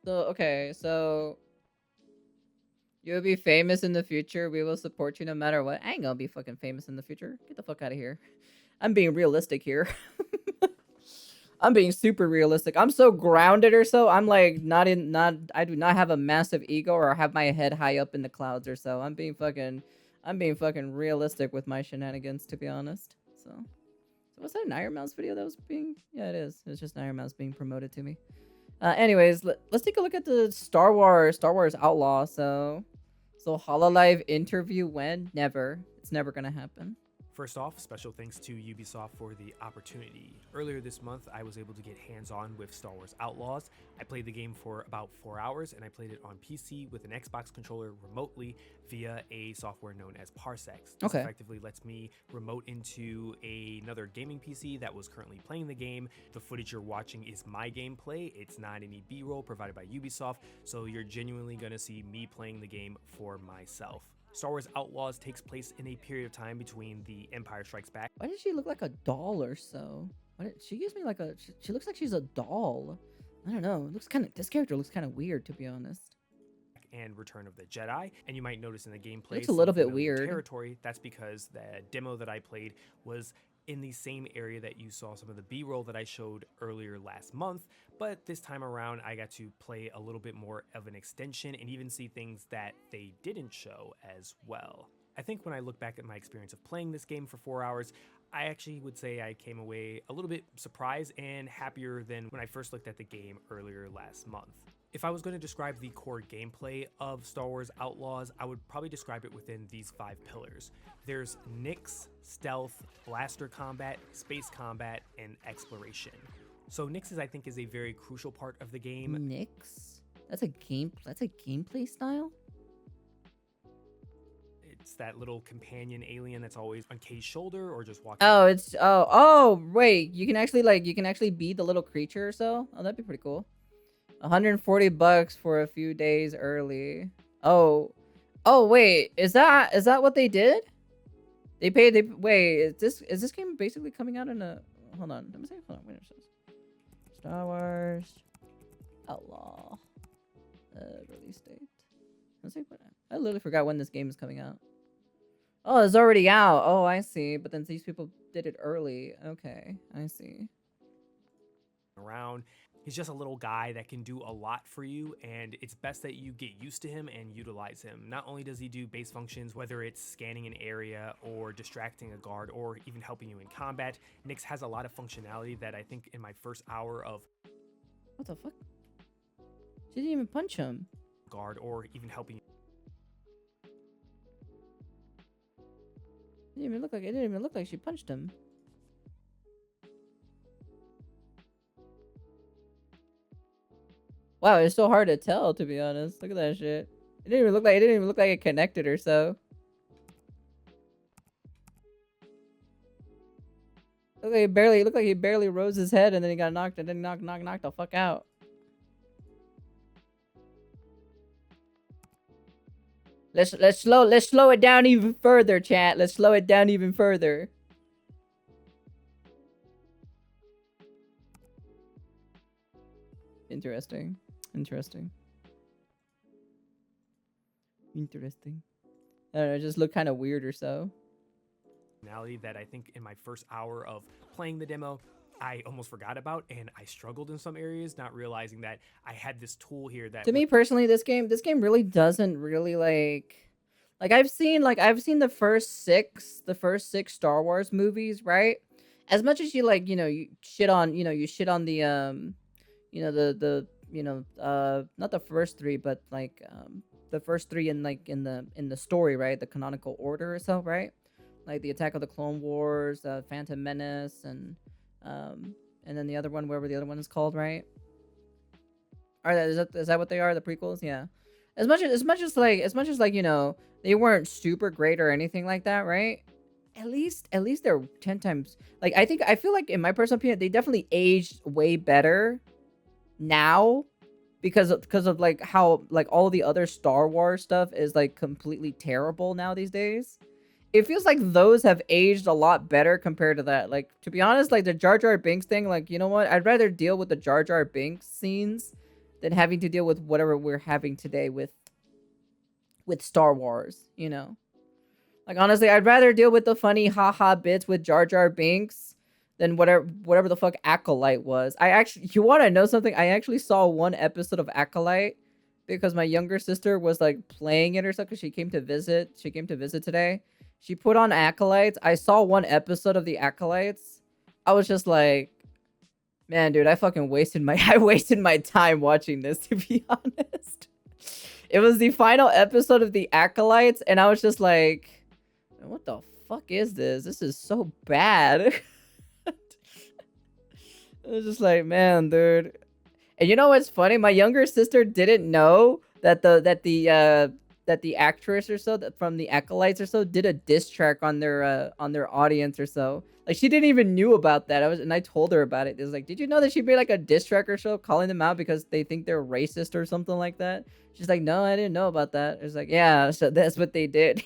okay, so you'll be famous in the future. We will support you no matter what. I ain't gonna be fucking famous in the future. Get the fuck out of here. I'm being realistic here. I'm being super realistic. I'm so grounded or so. I'm like I do not have a massive ego or have my head high up in the clouds or so. I'm being fucking realistic with my shenanigans, to be honest. So was that an Iron Mouse video that was being? Yeah, it is. It's just an Iron Mouse being promoted to me. Anyways, let's take a look at the Star Wars Outlaw. So Hololive interview when? Never. It's never gonna happen. First off, special thanks to Ubisoft for the opportunity. Earlier this month, I was able to get hands-on with Star Wars Outlaws. I played the game for about 4 hours, and I played it on PC with an Xbox controller remotely via a software known as Parsecs. This effectively lets me remote into another gaming PC that was currently playing the game. The footage you're watching is my gameplay. It's not any B-roll provided by Ubisoft, so you're genuinely gonna see me playing the game for myself. Star Wars Outlaws takes place in a period of time between the Empire Strikes Back. Why does she look like a doll or so? She gives me like she looks like she's a doll. I don't know. It looks kind of, this character looks kind of weird, to be honest. And Return of the Jedi, and you might notice in the gameplay it's a little bit weird territory. That's because the demo that I played was in the same area that you saw some of the B-roll that I showed earlier last month, but this time around I got to play a little bit more of an extension and even see things that they didn't show as well. I think when I look back at my experience of playing this game for 4 hours, I actually would say I came away a little bit surprised and happier than when I first looked at the game earlier last month. If I was going to describe the core gameplay of Star Wars Outlaws, I would probably describe it within these 5 pillars. There's Nyx, stealth, blaster combat, space combat, and exploration. So Nyx I think is a very crucial part of the game. Nyx? That's a gameplay style? It's that little companion alien that's always on Kay's shoulder or just walking. Oh, wait, you can actually be the little creature or so? Oh, that'd be pretty cool. $140 for a few days early. Oh wait, is that what they did? Wait, is this game basically coming out in a, hold on, let me see, hold on, wait a second. Star Wars Outlaw release date. Let's see, I literally forgot when this game is coming out. Oh, it's already out. Oh, I see. But then these people did it early. Okay, I see. Around. He's just a little guy that can do a lot for you, and it's best that you get used to him and utilize him. Not only does he do base functions, whether it's scanning an area or distracting a guard or even helping you in combat, Nyx has a lot of functionality that I think in my first hour of... What the fuck? She didn't even punch him. Guard or even helping you. It didn't even look like she punched him. Wow, it's so hard to tell, to be honest. Look at that shit. It didn't even look like it connected or so. Looked like he barely rose his head and then he got knocked and then knocked the fuck out. Let's slow it down even further, chat. Let's slow it down even further. Interesting. I don't know, it just looked kind of weird or so. That I think in my first hour of playing the demo, I almost forgot about, and I struggled in some areas, not realizing that I had this tool here that... To me personally, this game really doesn't really like I've seen the first six Star Wars movies, right? As much as you you shit on the not the first 3, but the first 3 in the story, right? The canonical order or so, right? Like the Attack of the Clone Wars, Phantom Menace, and then the other one, whatever the other one is called, right? Is that what they are? The prequels, yeah. As much as they weren't super great or anything like that, right? At least they're 10 times. I feel like in my personal opinion, they definitely aged way better now because of how all the other Star Wars stuff is completely terrible now these days. It feels like those have aged a lot better compared to that. To be honest, the Jar Jar Binks thing, you know what? I'd rather deal with the Jar Jar Binks scenes than having to deal with whatever we're having today with Star Wars, you know? Like honestly, I'd rather deal with the funny haha bits with Jar Jar Binks than whatever the fuck Acolyte was. I actually, you want to know something? I actually saw one episode of Acolyte because my younger sister was like playing it or something. Cause she came to visit. She came to visit today. She put on Acolytes. I saw one episode of the Acolytes. I was just like, man, dude, I fucking wasted my I wasted my time watching this, to be honest. It was the final episode of the Acolytes, and I was just like, what the fuck is this? This is so bad. It was just like, man, dude. And you know what's funny? My younger sister didn't know that the actress or so that from the Acolytes or so did a diss track on their audience or so. Like she didn't even knew about that. I told her about it. It was like, did you know that she made like a diss track or so calling them out because they think they're racist or something like that? She's like, no, I didn't know about that. It was like, yeah, so that's what they did.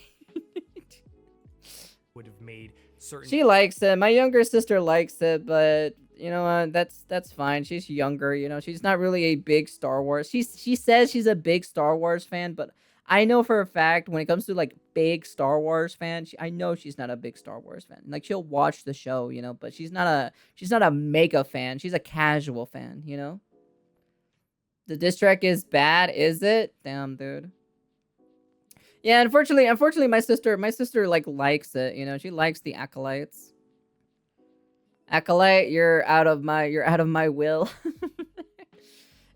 Would have made certain. She likes it. My younger sister likes it, but you know what? That's fine. She's younger. You know, she's not really a big Star Wars. She says she's a big Star Wars fan, but I know for a fact when it comes to like big Star Wars fan, I know she's not a big Star Wars fan. Like she'll watch the show, you know, but she's not a mega fan. She's a casual fan, you know. The diss track is bad, is it? Damn, dude. Yeah, unfortunately, my sister like likes it. You know, she likes the Acolytes. Acolyte, you're out of my will.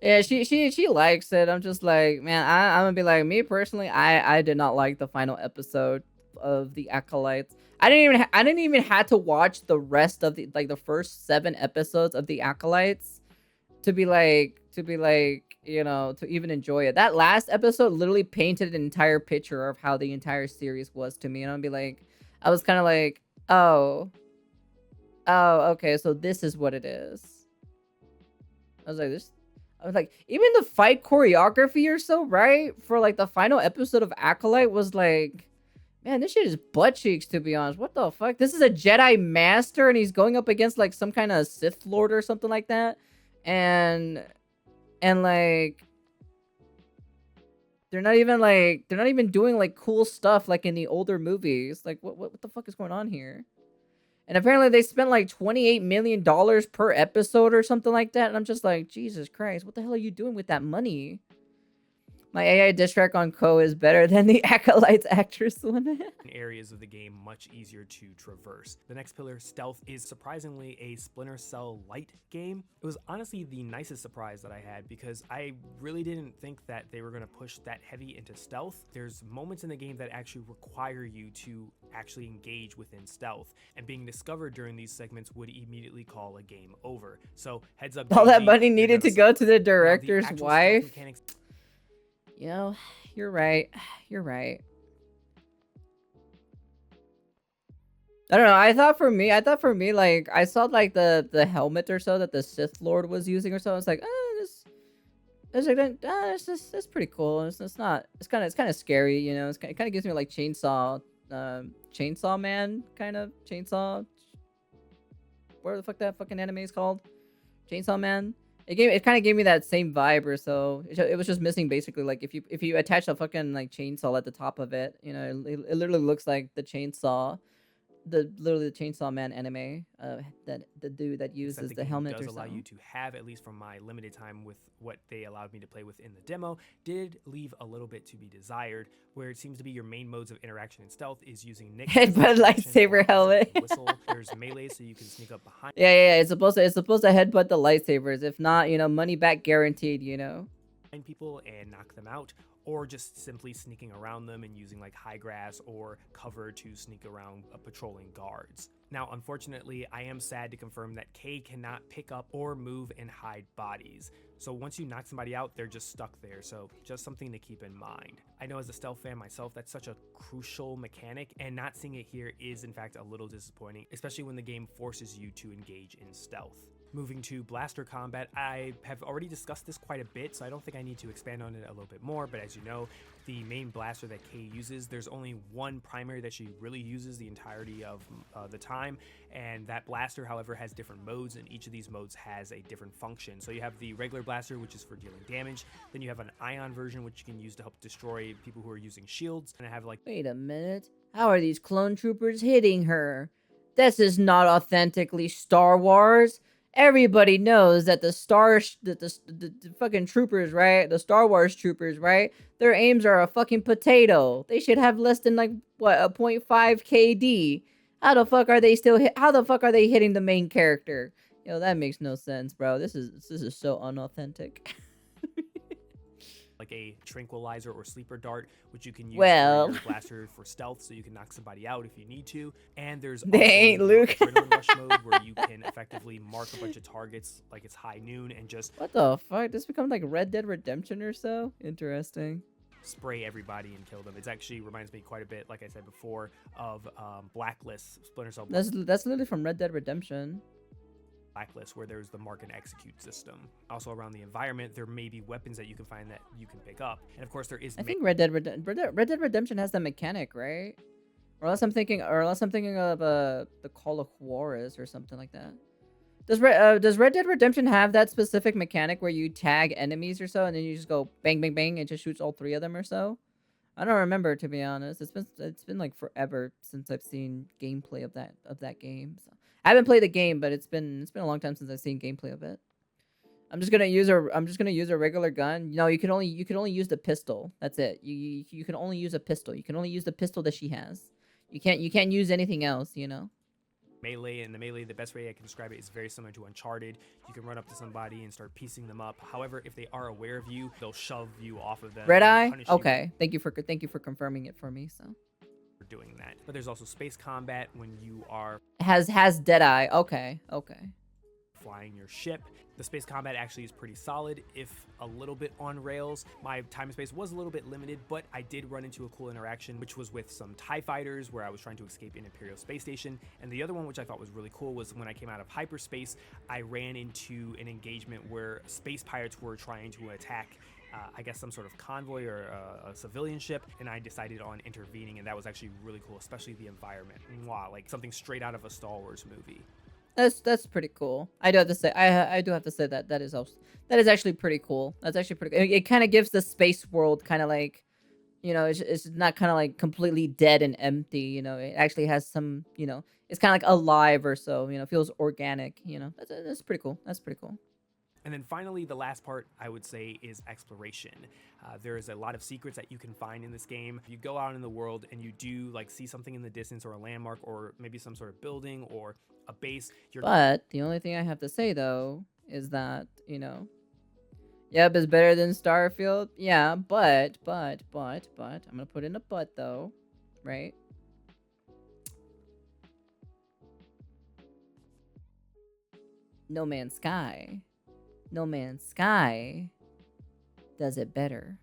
Yeah, she likes it. I'm just like, man, I'm gonna be like, me personally, I did not like the final episode of the Acolytes. I didn't even have to watch the rest of the first 7 episodes of the Acolytes to be like, you know, to even enjoy it. That last episode literally painted an entire picture of how the entire series was to me, and I'd be like, I was kind of like, oh, okay, so this is what it is. I was like, even the fight choreography or so, right? For like the final episode of Acolyte was like, man, this shit is butt cheeks, to be honest. What the fuck? This is a Jedi Master and he's going up against like some kind of Sith Lord or something like that. And like they're not even doing like cool stuff like in the older movies. Like what the fuck is going on here? And apparently they spent like $28 million per episode or something like that. And I'm just like, Jesus Christ, what the hell are you doing with that money? My AI diss track on Ko is better than the Acolytes actress one. Areas of the game much easier to traverse. The next pillar, stealth, is surprisingly a Splinter Cell light game. It was honestly the nicest surprise that I had because I really didn't think that they were going to push that heavy into stealth. There's moments in the game that actually require you to actually engage within stealth, and being discovered during these segments would immediately call a game over. So heads up, all that money needed to go to the director's wife. You know, you're right. You're right. I don't know. I thought for me, like I saw like the helmet or so that the Sith Lord was using or so. I was like, that's pretty cool. It's not. It's kind of scary. You know, it kind of gives me like Chainsaw Man kind of chainsaw. Whatever the fuck that fucking anime is called, Chainsaw Man. It kind of gave me that same vibe or so. It was just missing basically like if you attach a fucking like chainsaw at the top of it, you know, it literally looks like the chainsaw, literally the Chainsaw Man anime. That the dude that uses the helmet or does something. allow you to have, at least from my limited time with what they allowed me to play with in the demo, did leave a little bit to be desired. Where it seems to be your main modes of interaction in stealth is using headbutt lightsaber helmet. Whistle. There's melee, so you can sneak up behind. Yeah. It's supposed to headbutt the lightsabers. If not, you know, money back guaranteed. You know. People and knock them out, or just simply sneaking around them and using like high grass or cover to sneak around patrolling guards. Now, unfortunately, I am sad to confirm that Kay cannot pick up or move and hide bodies. So once you knock somebody out, they're just stuck there. So just something to keep in mind. I know as a stealth fan myself, that's such a crucial mechanic, and not seeing it here is in fact a little disappointing, especially when the game forces you to engage in stealth. Moving to blaster combat, I have already discussed this quite a bit, so I don't think I need to expand on it a little bit more, but as you know, the main blaster that Kay uses, there's only one primary that she really uses the entirety of the time, and that blaster, however, has different modes, and each of these modes has a different function. So you have the regular blaster, which is for dealing damage, then you have an ion version, which you can use to help destroy people who are using shields, and I have like... Wait a minute. How are these clone troopers hitting her? This is not authentically Star Wars. Everybody knows that the fucking troopers, right? The Star Wars troopers, right? Their aims are a fucking potato. They should have less than like what, a 0.5 KD. How the fuck are they hitting the main character? Yo, that makes no sense, bro. This is so unauthentic. like a tranquilizer or sleeper dart, which you can use Well, for your blaster for stealth, so you can knock somebody out if you need to. And there's they ain't also Luke. adrenaline rush mode, where you can effectively mark a bunch of targets like it's high noon and just What the fuck? This becomes like Red Dead Redemption or so? Interesting. spray everybody and kill them. It actually reminds me quite a bit, like I said before, of Blacklist, Splinter Cell That's literally from Red Dead Redemption. Blacklist, where there's the mark and execute system. Also around the environment, there may be weapons that you can find that you can pick up, and of course there is... I think Red Dead Redemption has that mechanic, right? Or unless I'm thinking of the Call of Juarez or something like that. Does Red Dead Redemption have that specific mechanic where you tag enemies or so, and then you just go bang bang bang and just shoots all three of them or so? I don't remember, to be honest. It's been like forever since I've seen gameplay of that game. So I haven't played the game, but it's been a long time since I've seen gameplay of it. I'm just gonna use a regular gun. No, you can only use the pistol. That's it. You can only use a pistol. You can only use the pistol that she has. You can't use anything else, you know. Melee, and the melee, the best way I can describe it is very similar to Uncharted. You can run up to somebody and start piecing them up. However, if they are aware of you, they'll shove you off of them. Red Eye? Okay. Thank you for confirming it for me. So for doing that. But there's also space combat when you are has Dead Eye. Okay. flying your ship. The space combat actually is pretty solid, if a little bit on rails. My time and space was a little bit limited, but I did run into a cool interaction, which was with some TIE fighters, where I was trying to escape an Imperial space station. And the other one, which I thought was really cool, was when I came out of hyperspace, I ran into an engagement where space pirates were trying to attack I guess some sort of convoy or a civilian ship, and I decided on intervening, and that was actually really cool, especially the environment. Wow, like something straight out of a Star Wars movie. That's pretty cool. I do have to say that is actually pretty cool. That's actually pretty cool. It kind of gives the space world kind of like, you know, it's not kind of like completely dead and empty, you know. It actually has some, you know, it's kind of like alive or so, you know, feels organic, you know. That's pretty cool. That's pretty cool. And then finally, the last part I would say is exploration. There is a lot of secrets that you can find in this game. You go out in the world and you do like see something in the distance, or a landmark, or maybe some sort of building or a base. But the only thing I have to say though is that, you know, yep, it's better than Starfield. Yeah, but I'm gonna put in a but though, right? No Man's Sky does it better.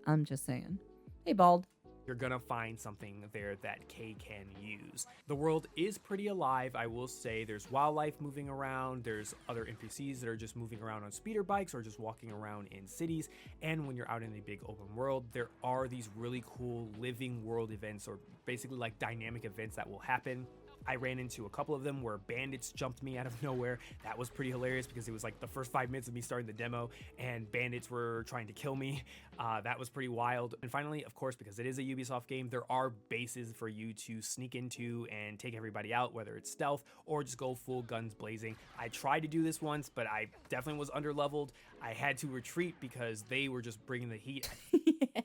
I'm just saying. Hey, Bald. You're gonna find something there that Kay can use. The world is pretty alive, I will say. There's wildlife moving around, there's other NPCs that are just moving around on speeder bikes or just walking around in cities, and when you're out in a big open world, there are these really cool living world events, or basically like dynamic events that will happen. I ran into a couple of them where bandits jumped me out of nowhere. That was pretty hilarious because it was like the first 5 minutes of me starting the demo and bandits were trying to kill me. That was pretty wild. And finally, of course, because it is a Ubisoft game, there are bases for you to sneak into and take everybody out, whether it's stealth or just go full guns blazing. I tried to do this once, but I definitely was underleveled. I had to retreat because they were just bringing the heat. I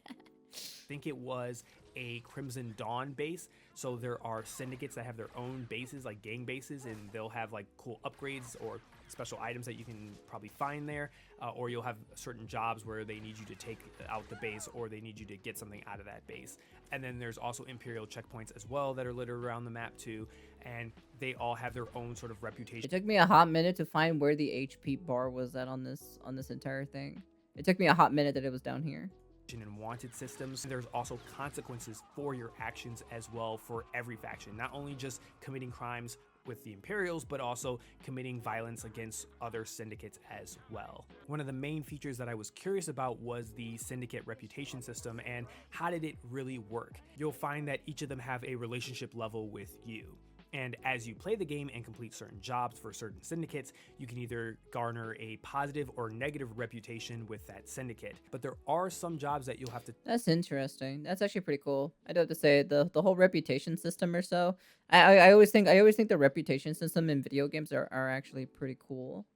think it was a Crimson Dawn base. So there are syndicates that have their own bases, like gang bases, and they'll have like cool upgrades or special items that you can probably find there, or you'll have certain jobs where they need you to take out the base, or they need you to get something out of that base. And then there's also Imperial checkpoints as well that are littered around the map too, and they all have their own sort of reputation. It took me a hot minute to find where the HP bar was at on this entire thing. It took me a hot minute that it was down here. And wanted systems. There's also consequences for your actions as well for every faction, not only just committing crimes with the Imperials, but also committing violence against other syndicates as well. One of the main features that I was curious about was the Syndicate reputation system and how did it really work. You'll find that each of them have a relationship level with you. And as you play the game and complete certain jobs for certain syndicates, you can either garner a positive or negative reputation with that syndicate. But there are some jobs that you'll have to... That's interesting. That's actually pretty cool. I do have to say the whole reputation system or so. I always think the reputation system in video games are actually pretty cool.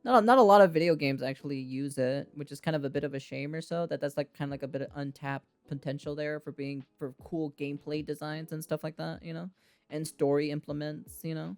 Not a lot of video games actually use it, which is kind of a bit of a shame or so. That's like kind of like a bit of untapped potential there for cool gameplay designs and stuff like that, you know, and story implements, you know.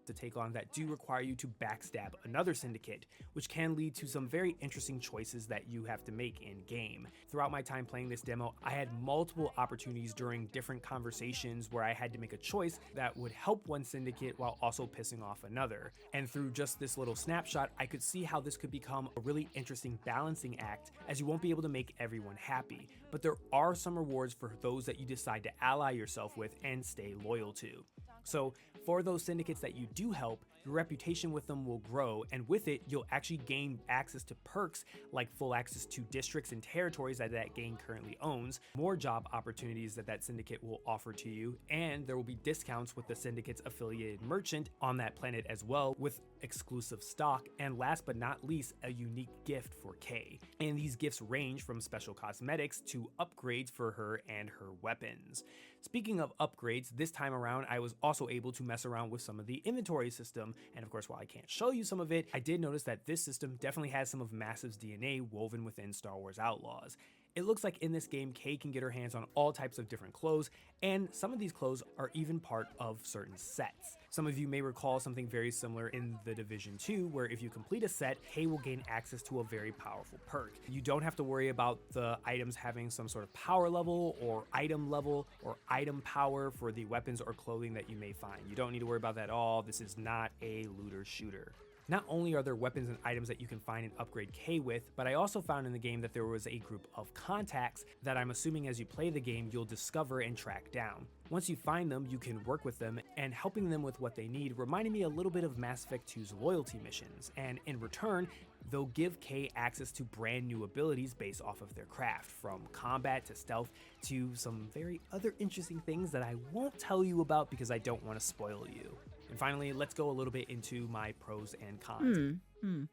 To take on that do require you to backstab another syndicate, which can lead to some very interesting choices that you have to make in game. Throughout my time playing this demo, I had multiple opportunities during different conversations where I had to make a choice that would help one syndicate while also pissing off another. And through just this little snapshot, I could see how this could become a really interesting balancing act, as you won't be able to make everyone happy. But there are some rewards for those that you decide to ally yourself with and stay loyal to. So for those syndicates that you do help, your reputation with them will grow, and with it, you'll actually gain access to perks like full access to districts and territories that gang currently owns, more job opportunities that syndicate will offer to you, and there will be discounts with the syndicate's affiliated merchant on that planet as well, with exclusive stock, and last but not least, a unique gift for Kay. And these gifts range from special cosmetics to upgrades for her and her weapons. Speaking of upgrades, this time around I was also able to mess around with some of the inventory system, and of course while I can't show you some of it, I did notice that this system definitely has some of Massive's DNA woven within Star Wars Outlaws. It looks like in this game, Kay can get her hands on all types of different clothes, and some of these clothes are even part of certain sets. Some of you may recall something very similar in The Division 2, where if you complete a set, Kay will gain access to a very powerful perk. You don't have to worry about the items having some sort of power level or item power for the weapons or clothing that you may find. You don't need to worry about that at all. This is not a looter shooter. Not only are there weapons and items that you can find and upgrade Kay with, but I also found in the game that there was a group of contacts that I'm assuming as you play the game you'll discover and track down. Once you find them, you can work with them, and helping them with what they need reminded me a little bit of Mass Effect 2's loyalty missions, and in return, they'll give Kay access to brand new abilities based off of their craft, from combat to stealth to some very other interesting things that I won't tell you about because I don't want to spoil you. And finally, let's go a little bit into my pros and cons. Kind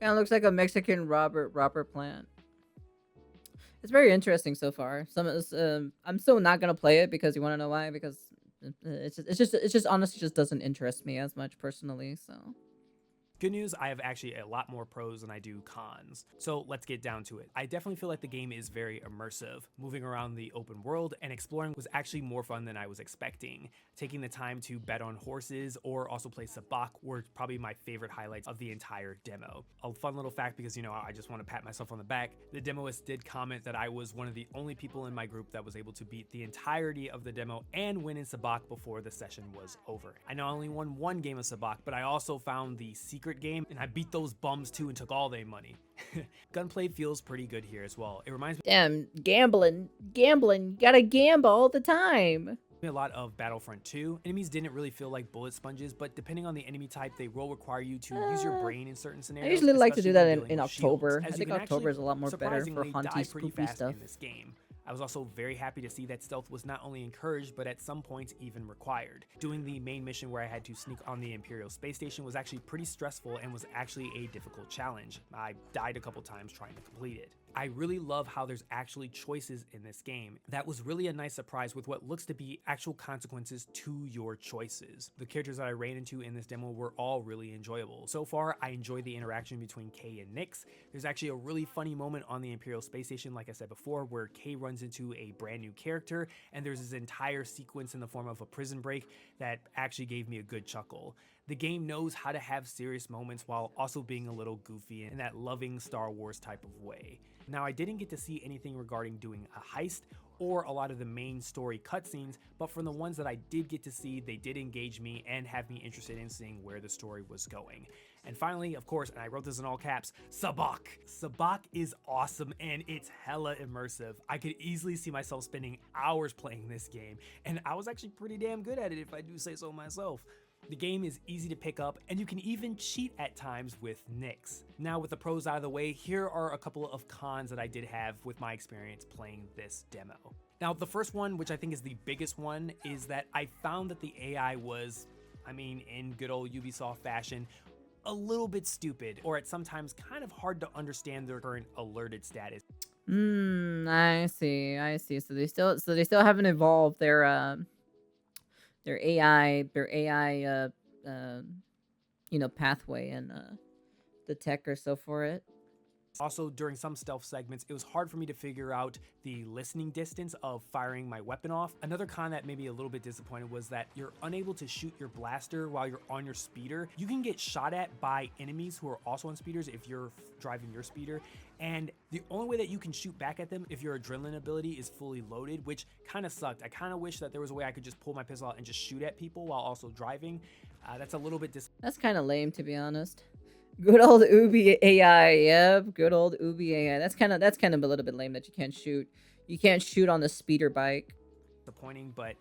of looks like a Mexican Robert Plant. It's very interesting so far. I'm still not gonna play it because you want to know why? Because it's just honestly just doesn't interest me as much personally. So. Good news, I have actually a lot more pros than I do cons. So let's get down to it. I definitely feel like the game is very immersive. Moving around the open world and exploring was actually more fun than I was expecting. Taking the time to bet on horses or also play sabacc were probably my favorite highlights of the entire demo. A fun little fact, because you know, I just want to pat myself on the back, the demoist did comment that I was one of the only people in my group that was able to beat the entirety of the demo and win in sabacc before the session was over. I not only won one game of sabacc, but I also found the secret game, and I beat those bums too and took all their money. Gunplay feels pretty good here as well. It reminds me gambling, gotta gamble all the time. A lot of Battlefront 2. Enemies didn't really feel like bullet sponges, but depending on the enemy type, they will require you to use your brain in certain scenarios. I usually like to do that in with October. shields, I think October is a lot more better for hunty spoopy stuff. In this game. I was also very happy to see that stealth was not only encouraged, but at some points even required. Doing the main mission where I had to sneak on the Imperial space station was actually pretty stressful and was actually a difficult challenge. I died a couple times trying to complete it. I really love how there's actually choices in this game. That was really a nice surprise with what looks to be actual consequences to your choices. The characters that I ran into in this demo were all really enjoyable. So far, I enjoyed the interaction between Kay and Nyx. There's actually a really funny moment on the Imperial space station, like I said before, where Kay runs into a brand new character, and there's this entire sequence in the form of a prison break that actually gave me a good chuckle. The game knows how to have serious moments while also being a little goofy in that loving Star Wars type of way. Now, I didn't get to see anything regarding doing a heist or a lot of the main story cutscenes, but from the ones that I did get to see, they did engage me and have me interested in seeing where the story was going. And finally, of course, and I wrote this in all caps, sabacc. Sabacc is awesome and it's hella immersive. I could easily see myself spending hours playing this game, and I was actually pretty damn good at it if I do say so myself. The game is easy to pick up, and you can even cheat at times with nicks. Now, with the pros out of the way, here are a couple of cons that I did have with my experience playing this demo. Now, the first one, which I think is the biggest one, is that I found that the AI was, in good old Ubisoft fashion, a little bit stupid, or at sometimes kind of hard to understand their current alerted status. I see. So they still haven't evolved their AI pathway and the tech or so for it. Also, during some stealth segments, it was hard for me to figure out the listening distance of firing my weapon off. Another con that made me a little bit disappointed was that you're unable to shoot your blaster while you're on your speeder. You can get shot at by enemies who are also on speeders if you're driving your speeder, and the only way that you can shoot back at them if your adrenaline ability is fully loaded, which kind of sucked. I kind of wish that there was a way I could just pull my pistol out and just shoot at people while also driving. That's a little bit That's kind of lame, to be honest. Good old Ubi AI, yep. Good old Ubi AI. That's kind of a little bit lame that you can't shoot. You can't shoot on the speeder bike. disappointing, but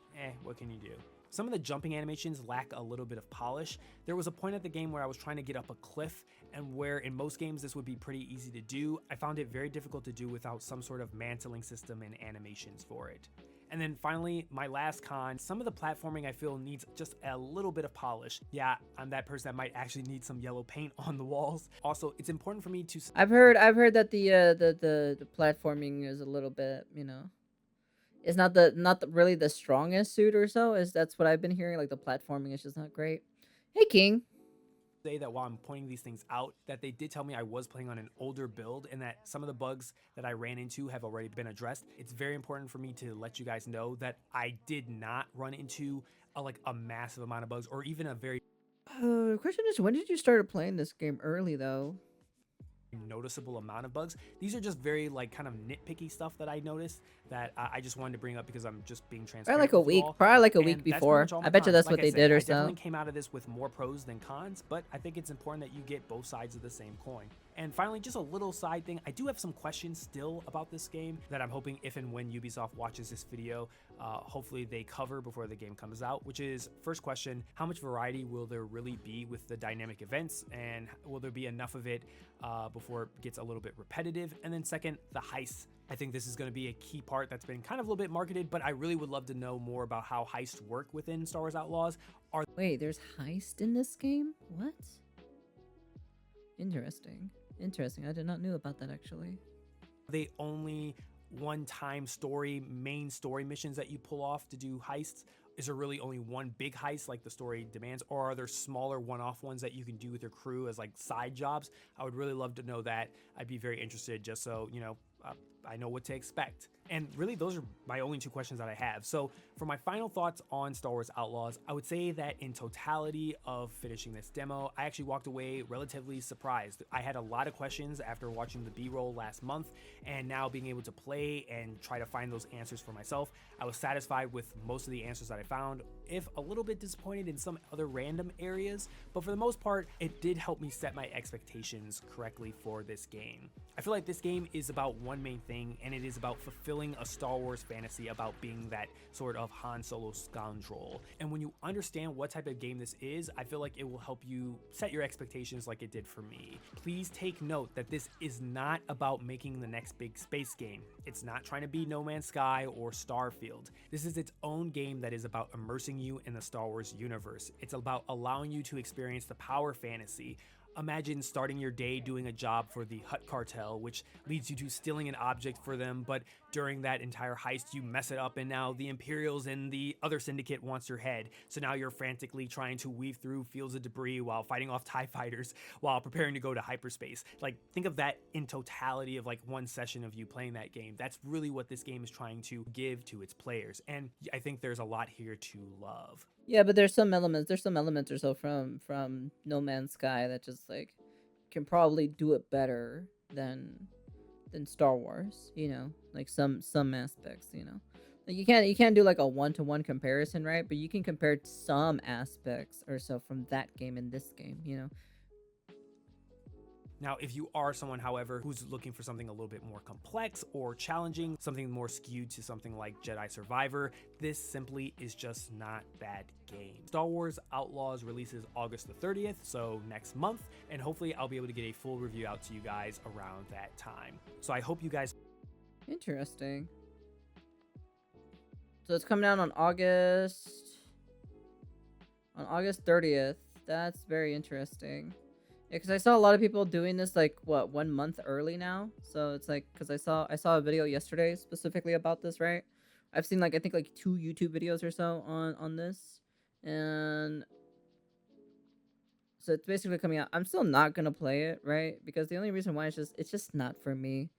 what can you do? Some of the jumping animations lack a little bit of polish. There was a point at the game where I was trying to get up a cliff, and where in most games this would be pretty easy to do, I found it very difficult to do without some sort of mantling system and animations for it. And then finally, my last con, some of the platforming I feel needs just a little bit of polish. Yeah, I'm that person that might actually need some yellow paint on the walls. Also, it's important for me to... I've heard that the platforming is a little bit, it's not really the strongest suit or so. That's what I've been hearing. Like the platforming is just not great. Hey, King. Say that while I'm pointing these things out, that they did tell me I was playing on an older build and that some of the bugs that I ran into have already been addressed. It's very important for me to let you guys know that I did not run into a massive amount of bugs or even a very Question is, when did you start playing this game? Early though. Noticeable amount of bugs. These are just very kind of nitpicky stuff that I noticed that I just wanted to bring up because I'm just being transparent. Probably like a week before. I bet you that's what they did or so. I definitely came out of this with more pros than cons, but I think it's important that you get both sides of the same coin. And finally, just a little side thing, I do have some questions still about this game that I'm hoping if and when Ubisoft watches this video, hopefully they cover before the game comes out, which is, first question, how much variety will there really be with the dynamic events, and will there be enough of it before it gets a little bit repetitive? And then second, the heists. I think this is going to be a key part that's been kind of a little bit marketed, but I really would love to know more about how heists work within Star Wars Outlaws. Wait, there's heist in this game? What? Interesting. I did not know about that, actually. They only one-time main story missions that you pull off to do heists? Is there really only one big heist like the story demands, or are there smaller one-off ones that you can do with your crew as side jobs? I would really love to know that. I'd be very interested, just so I know what to expect. And really, those are my only two questions that I have. So for my final thoughts on Star Wars Outlaws, I would say that in totality of finishing this demo, I actually walked away relatively surprised. I had a lot of questions after watching the B-roll last month, and now being able to play and try to find those answers for myself, I was satisfied with most of the answers that I found, if a little bit disappointed in some other random areas, but for the most part, it did help me set my expectations correctly for this game. I feel like this game is about one main thing, and it is about fulfilling a Star Wars fantasy about being that sort of Han Solo scoundrel. And when you understand what type of game this is, I feel like it will help you set your expectations like it did for me. Please take note that this is not about making the next big space game. It's not trying to be No Man's Sky or Starfield. This is its own game that is about immersing you in the Star Wars universe. It's about allowing you to experience the power fantasy. Imagine starting your day doing a job for the Hutt cartel, which leads you to stealing an object for them, but during that entire heist you mess it up and now the Imperials and the other Syndicate wants your head. So now you're frantically trying to weave through fields of debris while fighting off TIE fighters while preparing to go to hyperspace. Think of that in totality of one session of you playing that game. That's really what this game is trying to give to its players, and I think there's a lot here to love. Yeah, but there's some elements or so from No Man's Sky that just can probably do it better than Star Wars, some aspects, you can't do a one-to-one comparison, right? But you can compare some aspects or so from that game and this game, Now, if you are someone, however, who's looking for something a little bit more complex or challenging, something more skewed to something like Jedi Survivor, this simply is just not that game. Star Wars Outlaws releases August the 30th, so next month, and hopefully I'll be able to get a full review out to you guys around that time. So I hope you guys... Interesting. So it's coming out on August 30th. That's very interesting. Yeah, because I saw a lot of people doing this like what 1 month early now. So it's like because I saw a video yesterday specifically about this, right? I've seen like I think like 2 YouTube videos or so on this, and so it's basically coming out. I'm still not gonna play it, right? Because the only reason why it's just not for me,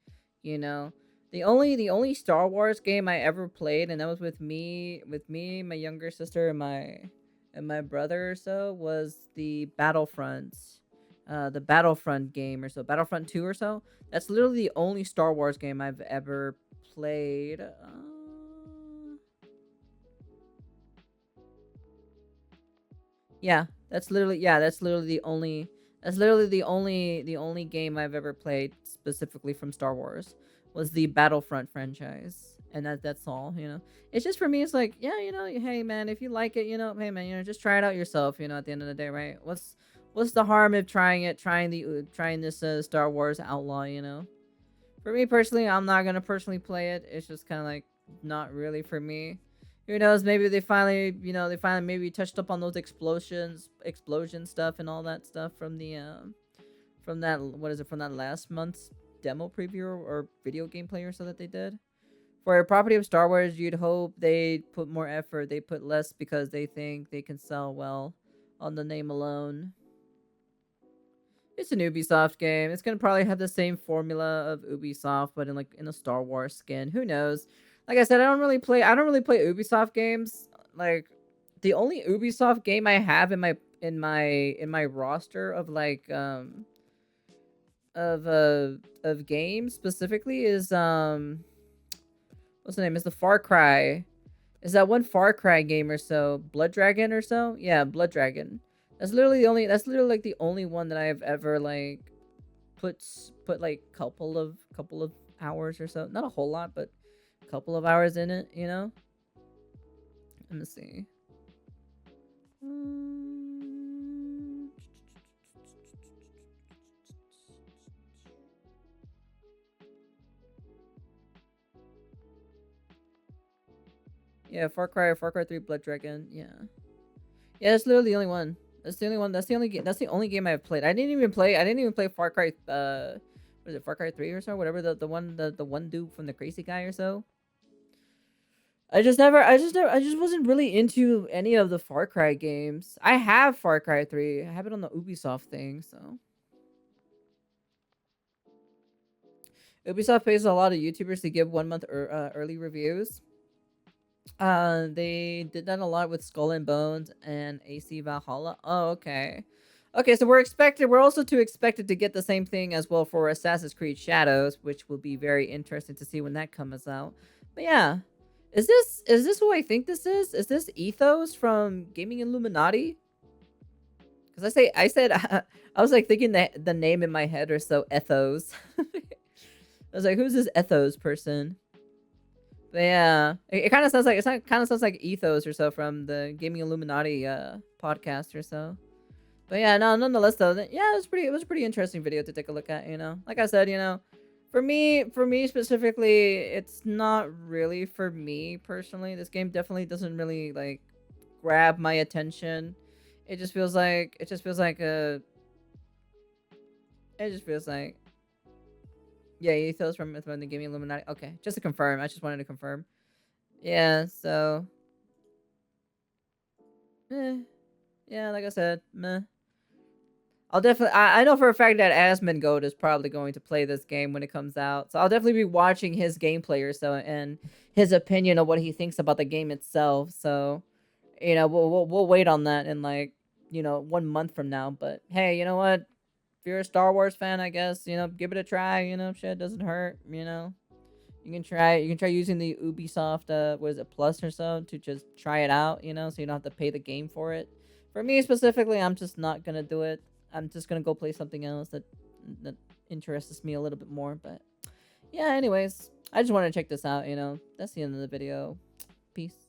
you know. The only Star Wars game I ever played, and that was with me, my younger sister, and my brother or so, was the Battlefront game or so, Battlefront 2 or so. That's literally the only Star Wars game I've ever played. Yeah, that's literally the only game I've ever played specifically from Star Wars was the Battlefront franchise. And that's all, you know. It's just for me, it's like, yeah, you know, hey man, if you like it, you know, hey man, you know, just try it out yourself, you know, at the end of the day, right? What's the harm of trying this Star Wars Outlaw, you know? For me personally, I'm not gonna personally play it. It's just kind of like not really for me. Who knows? Maybe they finally maybe touched up on those explosion stuff and all that stuff from the from that last month's demo preview or video gameplay or so that they did. For a property of Star Wars, you'd hope they put more effort. They put less because they think they can sell well on the name alone. It's an Ubisoft game. It's gonna probably have the same formula of Ubisoft, but in a Star Wars skin. Who knows? Like I said, I don't really play Ubisoft games. Like the only Ubisoft game I have in my roster of like of games specifically is what's the name? Is the Far Cry. Is that one Far Cry game or so? Blood Dragon or so? Yeah, Blood Dragon. That's literally like the only one that I've ever like put like couple of hours or so. Not a whole lot, but a couple of hours in it, you know? Let me see. Yeah, Far Cry 3 Blood Dragon. Yeah. Yeah, that's literally the only one. That's the only one. That's the only game. That's the only game I've played. I didn't even play Far Cry. What is it? Far Cry 3 or so? Whatever the one dude from the crazy guy or so. I just wasn't really into any of the Far Cry games. I have Far Cry 3. I have it on the Ubisoft thing, so. Ubisoft pays a lot of YouTubers to give 1 month early reviews. They did that a lot with Skull and Bones and AC Valhalla. Oh, okay. Okay, so we're also expected to get the same thing as well for Assassin's Creed Shadows, which will be very interesting to see when that comes out. But yeah. Is this who I think this is? Is this Ethos from Gaming Illuminati? Because I was like thinking that the name in my head or so, Ethos. I was like, who's this Ethos person? But yeah, it kind of sounds like Ethos or so from the Gaming Illuminati podcast or so. But yeah, no, nonetheless though, yeah, it was a pretty interesting video to take a look at, you know. Like I said, you know, for me specifically, it's not really for me personally. This game definitely doesn't really like grab my attention. It just feels like yeah, Ethos from the Gaming Illuminati. Okay, just to confirm. I just wanted to confirm. Yeah, so yeah, like I said, meh. I'll definitely. I know for a fact that Asmongold is probably going to play this game when it comes out, so I'll definitely be watching his gameplay or so and his opinion of what he thinks about the game itself. So, you know, we'll wait on that in like 1 month from now. But hey, you know what? If you're a Star Wars fan, I guess give it a try. Shit doesn't hurt. You can try using the Ubisoft what is it, Plus or so to just try it out. So you don't have to pay the game for it. For me specifically, I'm just not gonna do it. I'm just gonna go play something else that that interests me a little bit more. But yeah, anyways, I just want to check this out. That's the end of the video. Peace.